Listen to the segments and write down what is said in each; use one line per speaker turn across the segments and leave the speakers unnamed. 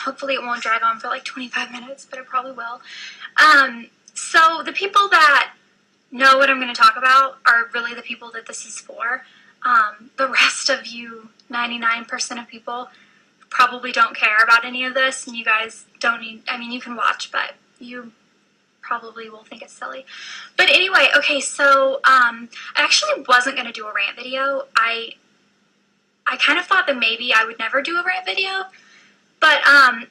Hopefully it won't drag on for like 25 minutes, but it probably will. So the people that know what I'm going to talk about are really the people that this is for. The rest of you, 99% of people, probably don't care about any of this, and you guys don't need, I mean, you can watch, but you probably will think it's silly. But anyway, okay, so I actually wasn't going to do a rant video. I kind of thought that maybe I would never do a rant video, but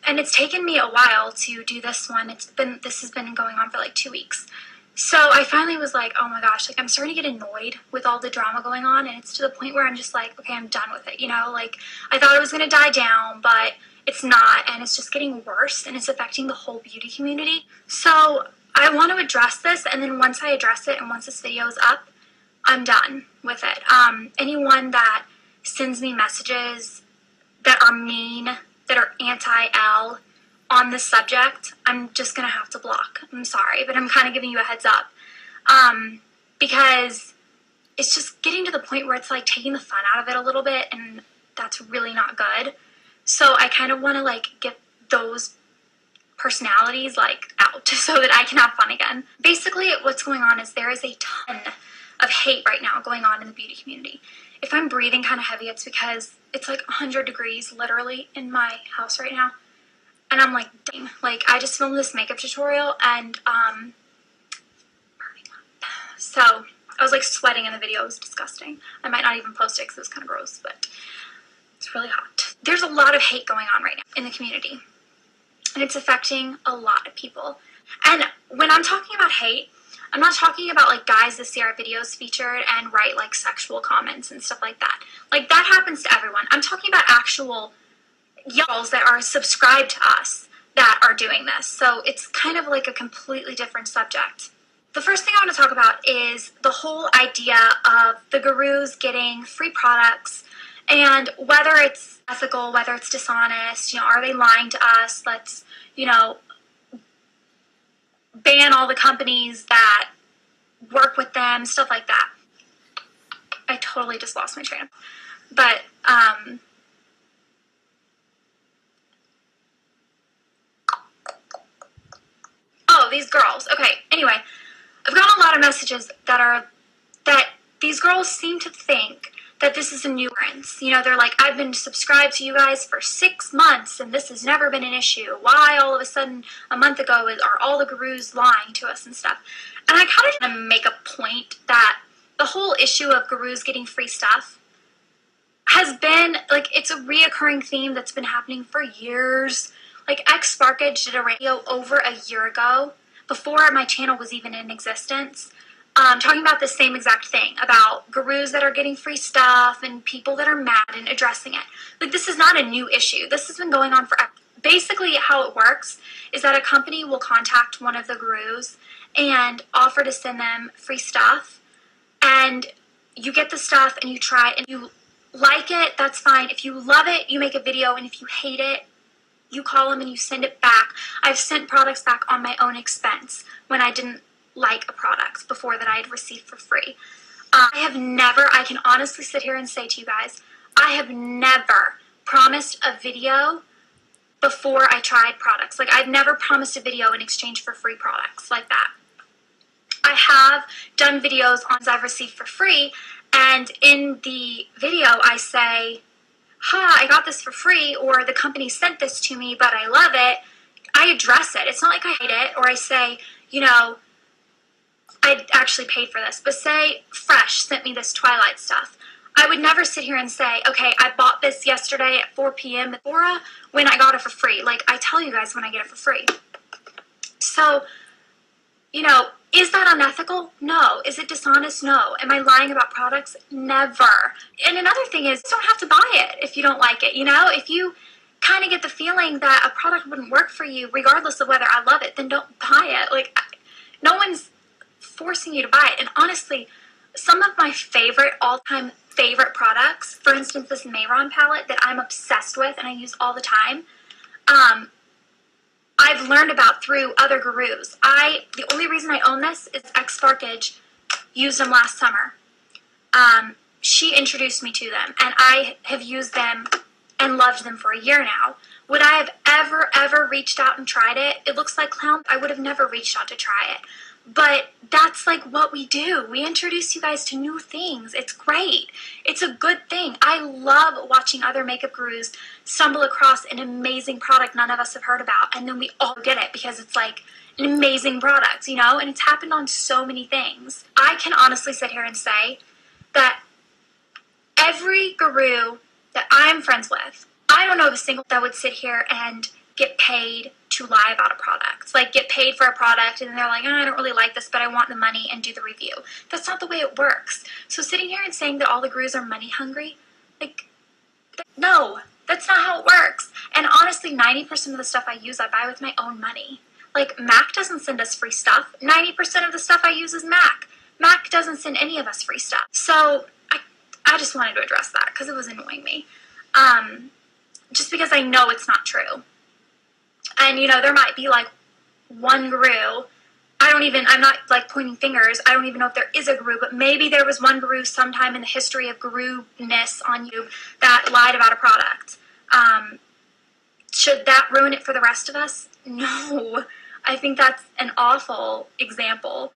and it's taken me a while to do this one. This has been going on for like 2 weeks. So I finally was like, oh my gosh, like I'm starting to get annoyed with all the drama going on, and it's to the point where I'm just like, okay, I'm done with it, you know? Like, I thought it was going to die down, but it's not, and it's just getting worse, and it's affecting the whole beauty community. So I want to address this, and then once I address it, and once this video is up, I'm done with it. Anyone that sends me messages that are mean, that are anti-Elle, on this subject, I'm just going to have to block. I'm sorry, but I'm kind of giving you a heads up. Because it's just getting to the point where it's like taking the fun out of it a little bit, and that's really not good. So I kind of want to like get those personalities like out so that I can have fun again. Basically, what's going on is there is a ton of hate right now going on in the beauty community. If I'm breathing kind of heavy, it's because it's like 100 degrees literally in my house right now. And I'm like, dang, like I just filmed this makeup tutorial and burning up. So I was like sweating in the video. It was disgusting. I might not even post it because it was kind of gross, but it's really hot. There's a lot of hate going on right now in the community, and it's affecting a lot of people. And when I'm talking about hate, I'm not talking about like guys that see our videos featured and write like sexual comments and stuff like that. Like that happens to everyone. I'm talking about actual y'alls that are subscribed to us that are doing this. So it's kind of like a completely different subject. The first thing I want to talk about is the whole idea of the gurus getting free products and whether it's ethical, whether it's dishonest, you know, are they lying to us? Let's, you know, ban all the companies that work with them, stuff like that. I totally just lost my train of thought. But, oh, these girls. Okay, anyway, I've gotten a lot of messages that these girls seem to think that this is a new occurrence. You know, they're like, I've been subscribed to you guys for 6 months and this has never been an issue. Why all of a sudden a month ago are all the gurus lying to us and stuff? And I kind of want to make a point that the whole issue of gurus getting free stuff has been, like, it's a reoccurring theme that's been happening for years. Like, Sparkage did a radio over a year ago, before my channel was even in existence, talking about the same exact thing, about gurus that are getting free stuff and people that are mad and addressing it. Like, this is not a new issue. This has been going on forever. Basically, how it works is that a company will contact one of the gurus and offer to send them free stuff, and you get the stuff and you try it and you like it, that's fine. If you love it, you make a video, and if you hate it, you call them and you send it back. I've sent products back on my own expense when I didn't like a product before that I had received for free. I can honestly sit here and say to you guys, I have never promised a video before I tried products. Like, I've never promised a video in exchange for free products like that. I have done videos on I've received for free, and in the video I say, I got this for free, or the company sent this to me, but I love it. I address it. It's not like I hate it, or I say, you know, I actually paid for this. But say Fresh sent me this Twilight stuff. I would never sit here and say, okay, I bought this yesterday at 4 p.m. at Sephora when I got it for free. Like, I tell you guys when I get it for free. So, you know, is that unethical? No. Is it dishonest? No. Am I lying about products? Never. And another thing is, you don't have to buy it if you don't like it, you know? If you kind of get the feeling that a product wouldn't work for you, regardless of whether I love it, then don't buy it. Like, no one's forcing you to buy it. And honestly, some of my all-time favorite products, for instance, this Mayron palette that I'm obsessed with and I use all the time, I've learned about through other gurus. The only reason I own this is Sparkage used them last summer. She introduced me to them, and I have used them and loved them for a year now. Would I have reached out and tried it. It looks like clown. I would have never reached out to try it. But that's like what we do. We introduce you guys to new things. It's great. It's a good thing. I love watching other makeup gurus stumble across an amazing product none of us have heard about, and then we all get it because it's like an amazing product, you know? And it's happened on so many things. I can honestly sit here and say that every guru that I'm friends with, I don't know of a single that would sit here and get paid to lie about a product. Like, get paid for a product and they're like, oh, I don't really like this, but I want the money, and do the review. That's not the way it works. So sitting here and saying that all the gurus are money hungry, like, no, that's not how it works. And honestly, 90% of the stuff I use, I buy with my own money. Like, Mac doesn't send us free stuff. 90% of the stuff I use is Mac. Mac doesn't send any of us free stuff. So I just wanted to address that because it was annoying me. Just because I know it's not true. And, you know, there might be, like, one guru. I'm not, like, pointing fingers. I don't even know if there is a guru, but maybe there was one guru sometime in the history of guru-ness on YouTube that lied about a product. Should that ruin it for the rest of us? No. I think that's an awful example.